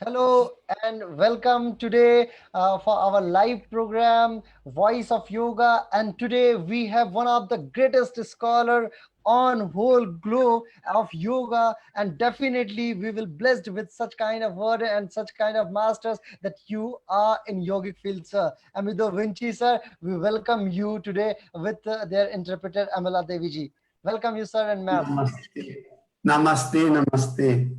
Hello and welcome today for our live program, Voice of Yoga. And today we have one of the greatest scholar on whole globe of yoga, and definitely we will blessed with such kind of word and such kind of masters that you are in yogic field, sir. Amadio Vinci, sir, we welcome you today with their interpreter Amala Devi ji. Welcome you, sir and ma'am. Namaste. Namaste, namaste.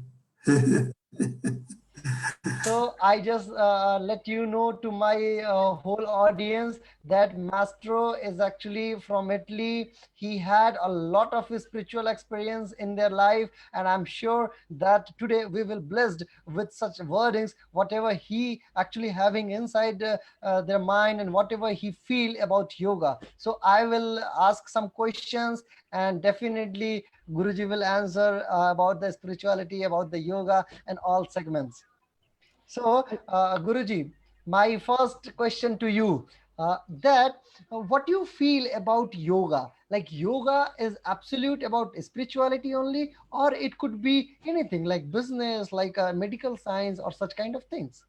So I just let you know to my whole audience that Mastro is actually from Italy. He had a lot of spiritual experience in their life, and I'm sure that today we will blessed with such wordings, whatever he actually having inside their mind and whatever he feel about yoga. So I will ask some questions, and definitely Guruji will answer about the spirituality, about the yoga, and all segments. So, Guruji, my first question to you, that what do you feel about yoga? Like yoga is absolute about spirituality only, or it could be anything like business, like medical science, or such kind of things.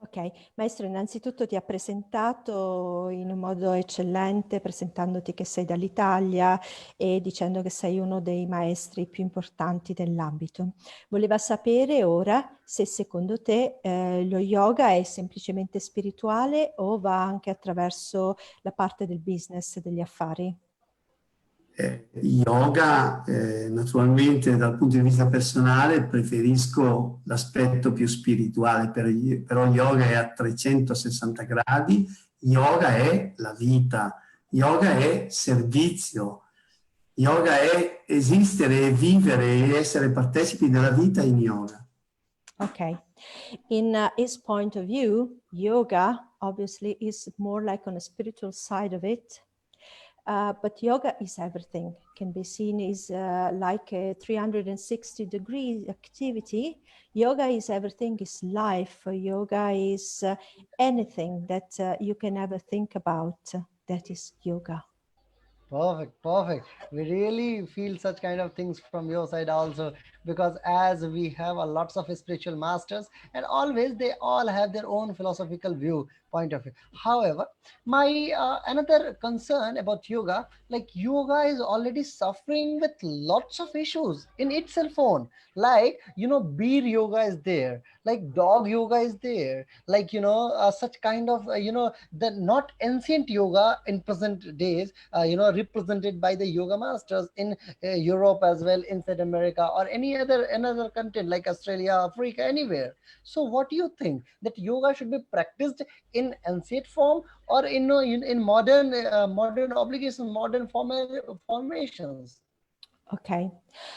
Ok, maestro, innanzitutto ti ha presentato in un modo eccellente, presentandoti che sei dall'Italia e dicendo che sei uno dei maestri più importanti dell'ambito. Voleva sapere ora se secondo te lo yoga è semplicemente spirituale o va anche attraverso la parte del business, degli affari? Yoga, naturalmente dal punto di vista personale preferisco l'aspetto più spirituale, però yoga è a 360 gradi, yoga è la vita, yoga è servizio, yoga è esistere e vivere e essere partecipi della vita in yoga. Okay. In his point of view, yoga obviously is more like on a spiritual side of it. But yoga is everything, can be seen as like a 360-degree activity. Yoga is everything, is life. Yoga is anything that you can ever think about. That is yoga. Perfect, perfect. We really feel such kind of things from your side also, because as we have a lots of spiritual masters, and always they all have their own philosophical view point of view. However, my another concern about yoga, like yoga is already suffering with lots of issues in itself own. Like beer yoga is there, like dog yoga is there, like such kind of the not ancient yoga in present days, represented by the yoga masters in Europe as well, inside America or any other another content like Australia, Africa, anywhere. So what do you think, that yoga should be practiced in ancient form or in modern modern obligation, modern formations? Ok,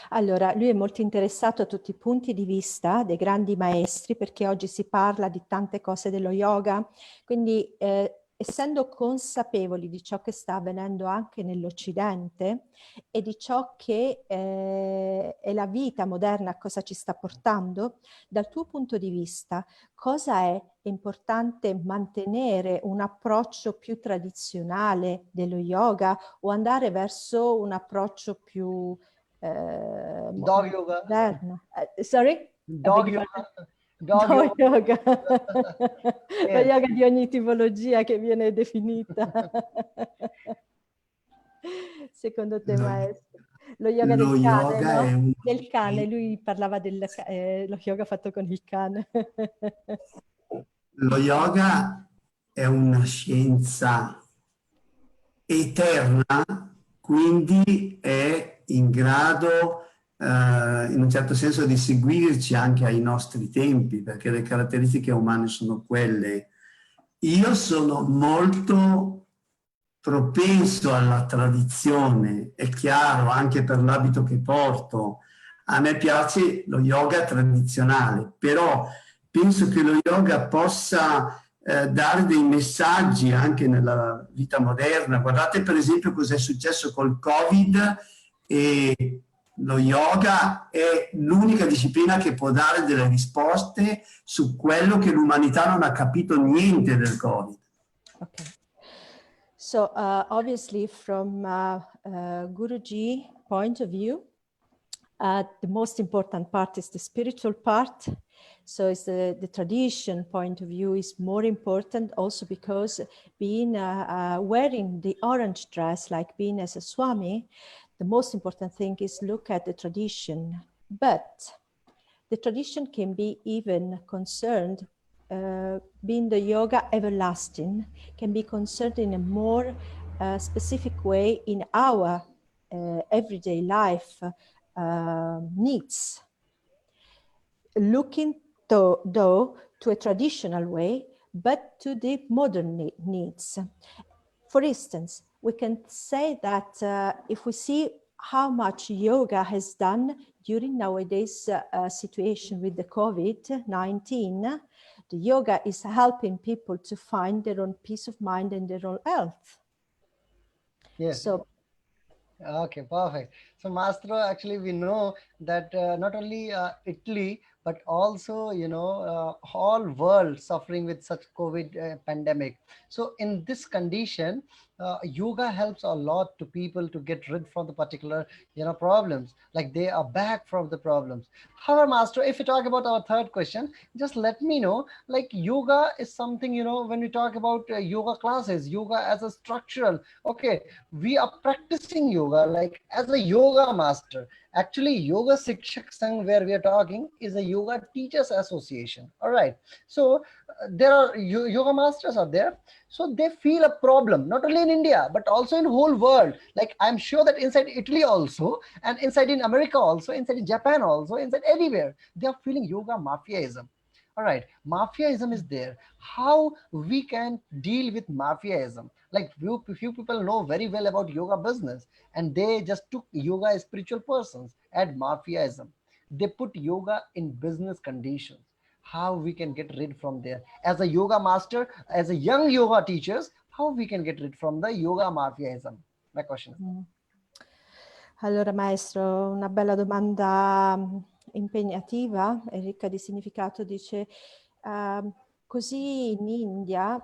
allora lui è molto interessato a tutti i punti di vista dei grandi maestri, perché oggi si parla di tante cose dello yoga, quindi essendo consapevoli di ciò che sta avvenendo anche nell'Occidente e di ciò che è la vita moderna, a cosa ci sta portando, dal tuo punto di vista, cosa è importante mantenere un approccio più tradizionale dello yoga o andare verso un approccio più Dog yoga. moderno? Sorry? Dog yoga. Dog yoga. Lo Yes. yoga di ogni tipologia che viene definita. Secondo te, maestro? Lo yoga del cane, yoga no? è un... Del cane, lui parlava dello yoga fatto con il cane. Lo yoga è una scienza eterna, quindi è in grado, in un certo senso, di seguirci anche ai nostri tempi, perché le caratteristiche umane sono quelle. Io sono molto propenso alla tradizione, è chiaro, anche per l'abito che porto. A me piace lo yoga tradizionale, però penso che lo yoga possa dare dei messaggi anche nella vita moderna. Guardate per esempio cosa è successo col Covid, e lo yoga è l'unica disciplina che può dare delle risposte su quello che l'umanità non ha capito niente del Covid. Okay. So obviously from Guruji point of view, The most important part is the spiritual part. So it's the tradition point of view is more important also because being wearing the orange dress, like being as a Swami, the most important thing is look at the tradition. But the tradition can be even concerned, being the yoga everlasting, can be concerned in a more specific way in our everyday life needs. Looking though to a traditional way, but to the modern needs. For instance, we can say that if we see how much yoga has done during nowadays situation with the COVID-19, the yoga is helping people to find their own peace of mind and their own health. Yes. So Okay, perfect. So, Mastro, actually, we know that not only Italy, but also, whole world suffering with such COVID pandemic. So, in this condition, yoga helps a lot to people to get rid from the particular, problems. Like they are back from the problems. However, Master, if we talk about our third question, just let me know, like yoga is something, when we talk about yoga classes, yoga as a structural, okay, we are practicing yoga like as a yoga master. Actually, Yoga Sikshak Sangh, where we are talking, is a yoga teachers association. All right. So there are yoga masters are there. So they feel a problem not only in India but also in whole world. Like I'm sure that inside Italy also, and inside in America also, inside in Japan also, inside anywhere, they are feeling yoga mafiaism. All right, mafiaism is there. How we can deal with mafiaism? Like few people know very well about yoga business, and they just took yoga as spiritual persons at mafiaism. They put yoga in business conditions. How we can get rid from there? As a yoga master, as a young yoga teachers, how we can get rid from the yoga mafiaism? My question is that. Allora, maestro, una bella domanda impegnativa e ricca di significato. Dice, così in India,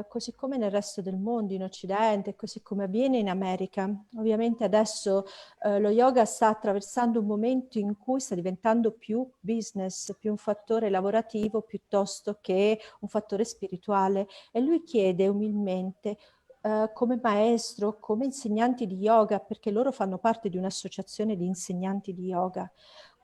così come nel resto del mondo, in Occidente, così come avviene in America, ovviamente adesso lo yoga sta attraversando un momento in cui sta diventando più business, più un fattore lavorativo piuttosto che un fattore spirituale. E lui chiede umilmente, come maestro, come insegnanti di yoga, perché loro fanno parte di un'associazione di insegnanti di yoga,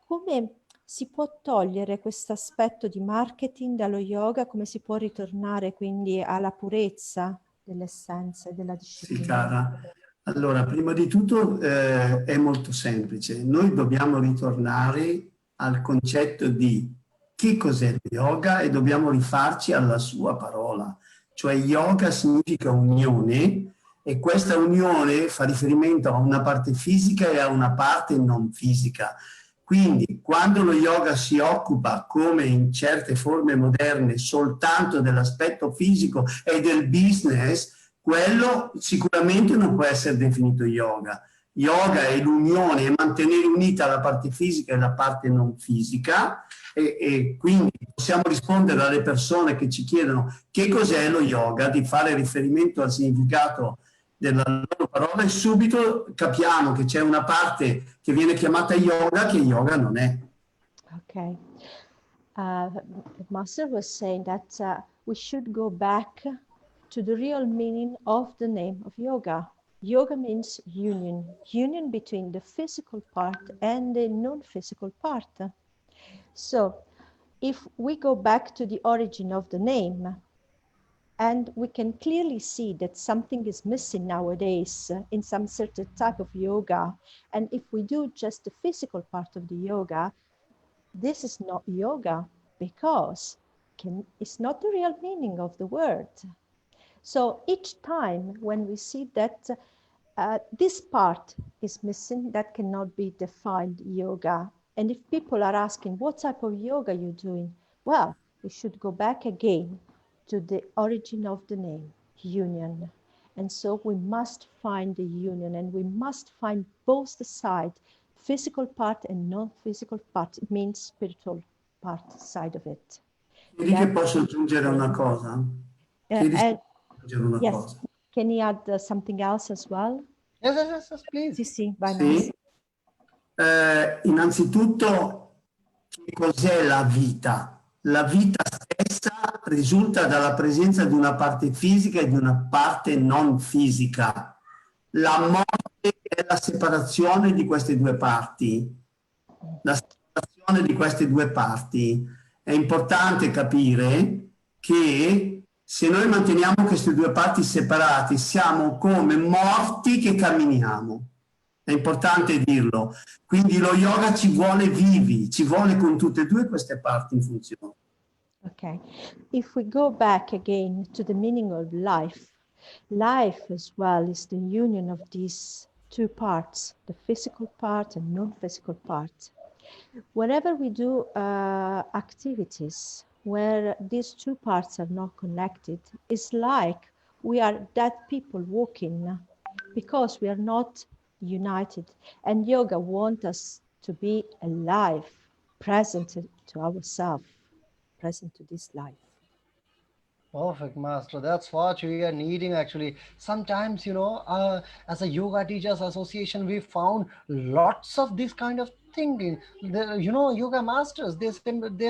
come si può togliere questo aspetto di marketing dallo yoga, come si può ritornare quindi alla purezza dell'essenza e della Sì, disciplina? cara. Allora, prima di tutto è molto semplice. Noi dobbiamo ritornare al concetto di che cos'è lo yoga e dobbiamo rifarci alla sua parola. Cioè yoga significa unione e questa unione fa riferimento a una parte fisica e a una parte non fisica. Quindi quando lo yoga si occupa, come in certe forme moderne, soltanto dell'aspetto fisico e del business, quello sicuramente non può essere definito yoga. Yoga è l'unione, è mantenere unita la parte fisica e la parte non fisica e quindi possiamo rispondere alle persone che ci chiedono che cos'è lo yoga, di fare riferimento al significato della loro parola e subito capiamo che c'è una parte che viene chiamata yoga che yoga non è. Okay. The master was saying that we should go back to the real meaning of the name of yoga. Yoga means union, union between the physical part and the non-physical part. So if we go back to the origin of the name, and we can clearly see that something is missing nowadays in some certain type of yoga. And if we do just the physical part of the yoga, this is not yoga because it's not the real meaning of the word. So each time when we see that this part is missing, that cannot be defined yoga. And if people are asking, what type of yoga you're doing? Well, we should go back again to the origin of the name, union. And so we must find the union and we must find both the side, physical part and non-physical part, it means spiritual part side of it. Chiedi che posso aggiungere una cosa? Chiedi se posso aggiungere una yes, cosa. can you add something else as well? Yes, please. Sì, vai, Sì. Innanzitutto, che cos'è la vita? La vita stessa risulta dalla presenza di una parte fisica e di una parte non fisica. La morte è la separazione di queste due parti. La separazione di queste due parti. È importante capire che se noi manteniamo queste due parti separate, siamo come morti che camminiamo. È importante dirlo. Quindi lo yoga ci vuole vivi, ci vuole con tutte e due queste parti in funzione. Okay. If we go back again to the meaning of life, life as well is the union of these two parts, the physical part and non-physical part. Whenever we do activities where these two parts are not connected, it's like we are dead people walking because we are not united. And yoga wants us to be alive, present to ourselves, present to this life. Perfect, master. That's what we are needing actually. Sometimes, as a yoga teachers association, we found lots of this kind of thinking. Yoga masters, they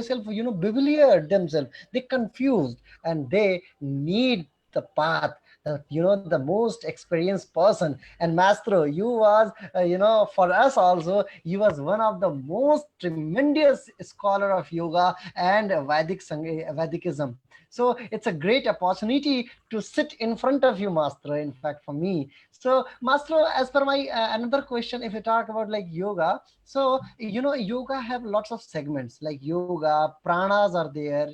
self, bewildered themselves. They confused and they need the path. The most experienced person. And master, you was, for us also, you was one of the most tremendous scholar of yoga and Vedikism. So it's a great opportunity to sit in front of you, master, in fact, for me. So master, as per my another question, if you talk about like yoga, so yoga have lots of segments like yoga, pranas are there,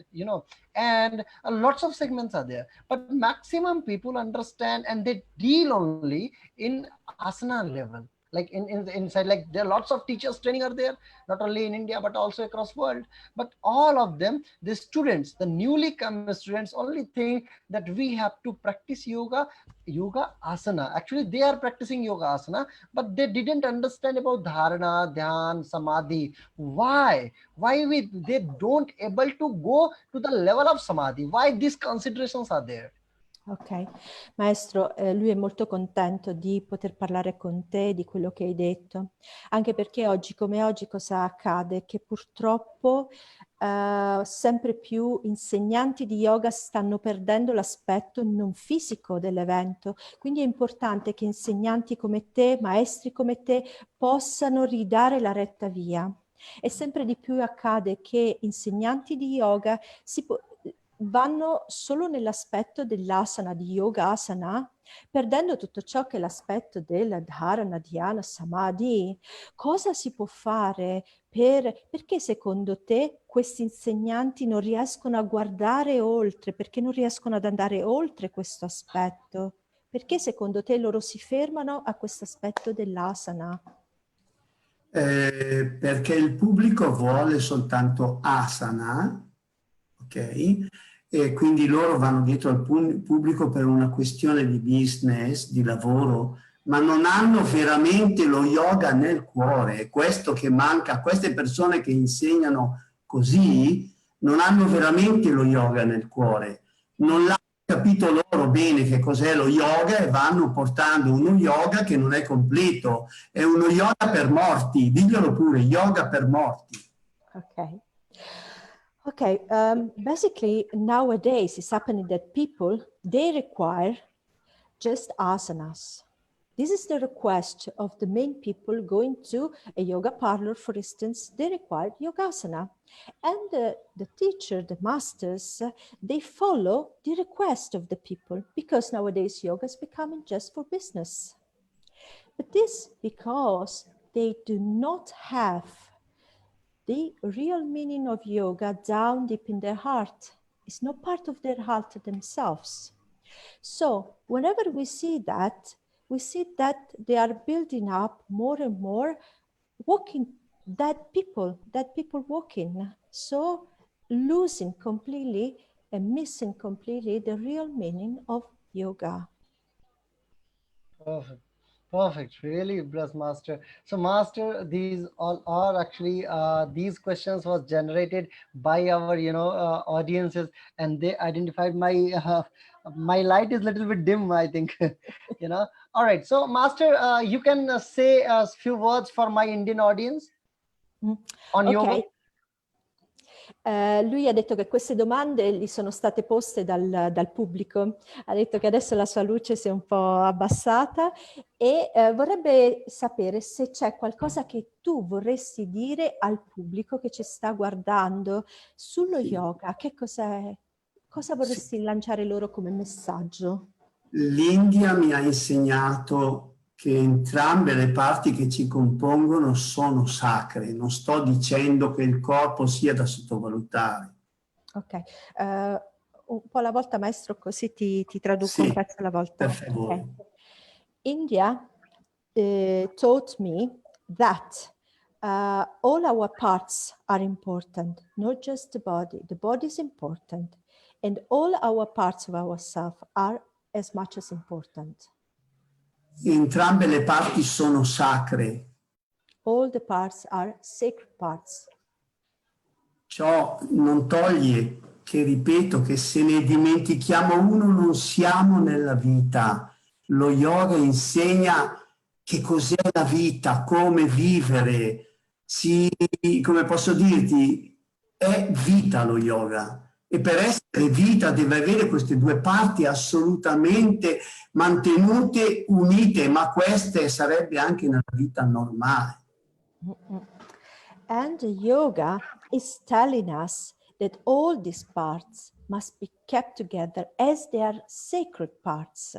and lots of segments are there, but maximum people understand and they deal only in asana level, like in inside, like there are lots of teachers training are there, not only in India but also across world. But all of them, the students, the newly come students, only think that we have to practice yoga asana. Actually they are practicing yoga asana, but they didn't understand about dharana, dhyan, samadhi. Why they don't able to go to the level of samadhi? Why these considerations are there? Ok, maestro, lui è molto contento di poter parlare con te di quello che hai detto, anche perché oggi come oggi cosa accade? Che purtroppo sempre più insegnanti di yoga stanno perdendo l'aspetto non fisico dell'evento, quindi è importante che insegnanti come te, maestri come te, possano ridare la retta via. E sempre di più accade che insegnanti di yoga vanno solo nell'aspetto dell'asana, di yoga asana, perdendo tutto ciò che è l'aspetto della dharana, dhyana, samadhi. Cosa si può fare perché secondo te questi insegnanti non riescono a guardare oltre, perché non riescono ad andare oltre questo aspetto? Perché secondo te loro si fermano a questo aspetto dell'asana? Perché il pubblico vuole soltanto asana, ok? E quindi loro vanno dietro al pubblico per una questione di business, di lavoro, ma non hanno veramente lo yoga nel cuore. È questo che manca a queste persone che insegnano così, non hanno veramente lo yoga nel cuore. Non l'hanno capito loro bene che cos'è lo yoga e vanno portando uno yoga che non è completo. È uno yoga per morti, diglielo pure, yoga per morti. Ok. Okay, basically nowadays it's happening that people, they require just asanas. This is the request of the main people going to a yoga parlor, for instance, they require yogasana. And the teacher, the masters, they follow the request of the people because nowadays yoga is becoming just for business. But this because they do not have the real meaning of yoga down deep in their heart. It's not part of their heart themselves. So whenever we see that they are building up more and more walking dead people walking. So losing completely and missing completely the real meaning of yoga. Perfect. Perfect. Really blessed, Master. So, Master, these all are actually these questions was generated by our audiences, and they identified my my light is a little bit dim, I think. All right. So, Master, you can say a few words for my Indian audience on yoga. Ok. Lui ha detto che queste domande gli sono state poste dal pubblico, ha detto che adesso la sua luce si è un po' abbassata e vorrebbe sapere se c'è qualcosa che tu vorresti dire al pubblico che ci sta guardando sullo yoga, che cosa vorresti lanciare loro come messaggio? L'India mi ha insegnato che entrambe le parti che ci compongono sono sacre. Non sto dicendo che il corpo sia da sottovalutare. Ok, un po' alla volta, maestro, così ti traduco un Sì, pezzo alla volta. per favore. Okay. India taught me that all our parts are important, not just the body. The body is important, and all our parts of ourselves are as much as important. Entrambe le parti sono sacre. All the parts are sacred parts. Ciò non toglie che, ripeto, che se ne dimentichiamo uno non siamo nella vita. Lo yoga insegna che cos'è la vita, come vivere. Come posso dirti, è vita lo yoga. E per essere vita deve avere queste due parti assolutamente mantenute, unite, ma queste sarebbe anche nella vita normale. And yoga is telling us that all these parts must be kept together as they are sacred parts.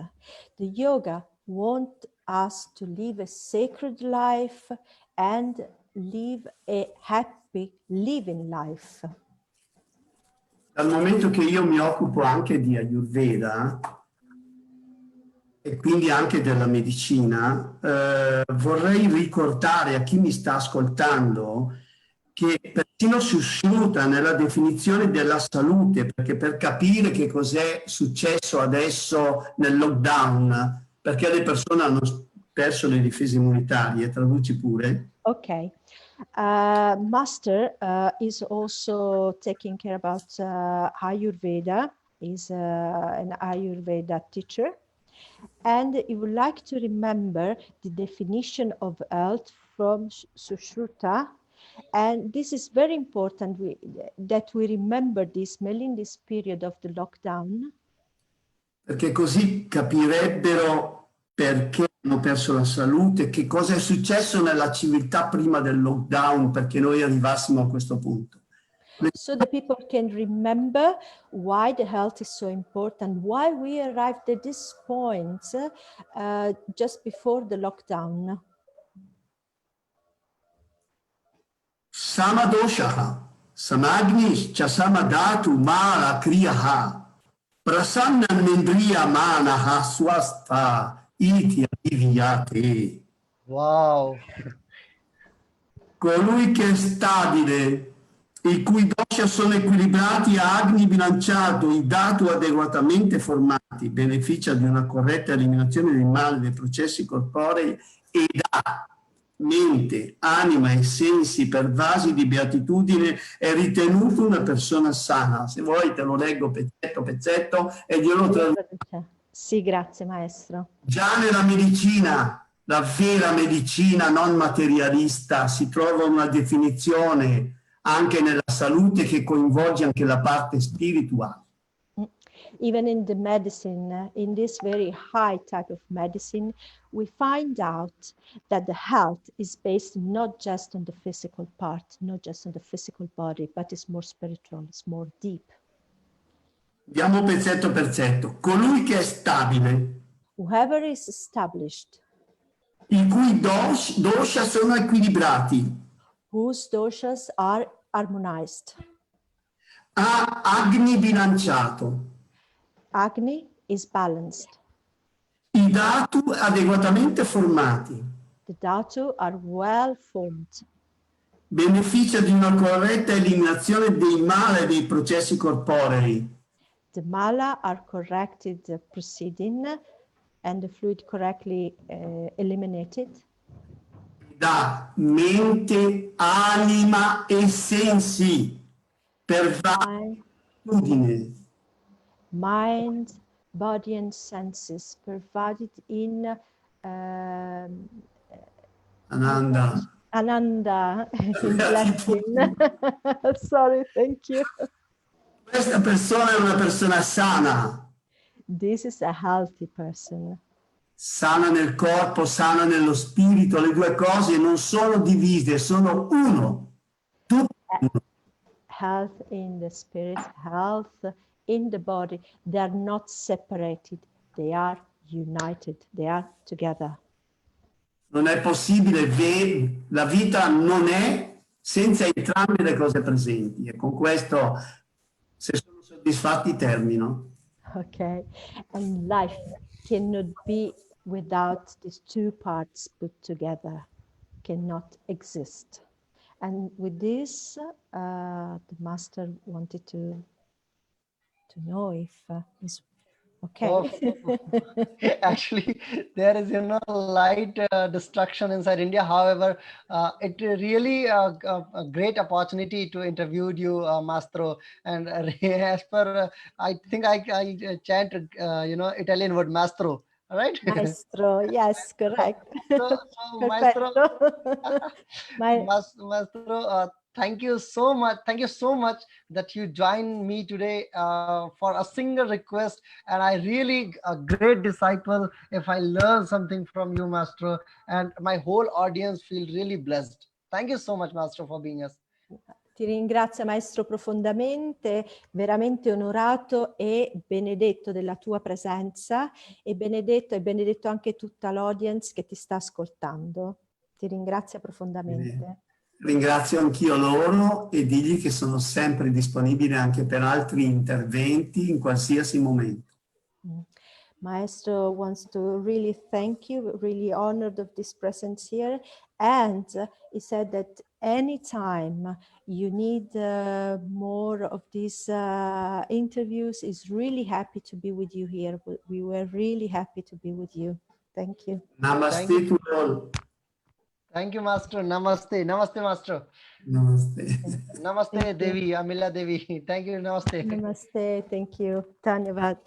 The yoga wants us to live a sacred life and live a happy living life. Dal momento che io mi occupo anche di Ayurveda e quindi anche della medicina, vorrei ricordare a chi mi sta ascoltando che persino Sushruta nella definizione della salute, perché per capire che cos'è successo adesso nel lockdown, perché le persone hanno perso le difese immunitarie, traduci pure. Okay. Master is also taking care about Ayurveda, is an Ayurveda teacher, and he would like to remember the definition of health from Sushruta. And this is very important that we remember this, mainly in this period of the lockdown. Perché così capirebbero perché hanno perso la salute, che cosa è successo nella civiltà prima del lockdown perché noi arrivassimo a questo punto. So the people can remember why the health is so important, why we arrived at this point just before the lockdown. Samadoshaha, samagni chasamadatu mala kriyaha, prasanna mendriya manaha swastha iti aviviyate. Wow. Colui che è stabile, i cui dosha sono equilibrati a agni bilanciato, i datu adeguatamente formati, beneficia di una corretta eliminazione del male dei processi corporei ed ha mente, anima e sensi pervasi di beatitudine, è ritenuto una persona sana. Se vuoi te lo leggo pezzetto pezzetto e glielo traduco. Sì, grazie maestro. Già nella medicina, la vera medicina non materialista, si trova una definizione anche nella salute che coinvolge anche la parte spirituale. Even in the medicine, in this very high type of medicine, we find out that the health is based not just on the physical part, not just on the physical body, but it's more spiritual, it's more deep. Andiamo pezzetto per pezzetto. Colui che è stabile, Whoever is established, i cui dosha sono equilibrati, whose doshas are harmonized. ha agni bilanciato, Agni is balanced. i datu adeguatamente formati, The dhatu are well formed. beneficia di una corretta eliminazione dei male dei processi corporei. The mala are corrected proceeding and the fluid correctly eliminated. Da mente, anima e sensi per attitudine. Mind, body and senses pervaded in Ananda. Ananda in blessing. Sorry, thank you. Questa persona è una persona sana, This is a healthy person. sana nel corpo, sana nello spirito, le due cose non sono divise, sono uno. Tutto uno. Health in the spirit, health in the body. They are not separated. They are united. They are together. Non è possibile, la vita non è senza entrambe le cose presenti. E con questo, se sono soddisfatti, termino. Okay. And life cannot be without these two parts put together. Cannot exist. And with this, the master wanted to know if it's okay. Actually, there is light destruction inside India. However, it really a great opportunity to interview you, Mastro. And as per, I think I chant Italian word Mastro. Right? Maestro, yes, correct. So Maestro, My Maestro, thank you so much. Thank you so much that you joined me today for a single request. And I really a great disciple if I learn something from you, Maestro. And my whole audience feel really blessed. Thank you so much, Maestro, for being us. Ti ringrazio maestro profondamente, veramente onorato e benedetto della tua presenza e benedetto anche tutta l'audience che ti sta ascoltando. Ti ringrazio profondamente. Ringrazio anch'io loro e digli che sono sempre disponibile anche per altri interventi in qualsiasi momento. Maestro wants to really thank you, really honored of this presence here. And he said that anytime you need more of these interviews, he's really happy to be with you here. We were really happy to be with you. Thank you. Namaste to all. Thank you, Master. Namaste. Namaste, Master. Namaste. Namaste, Devi, Amila Devi. Thank you, Namaste. Namaste. Thank you. Dhanyavad.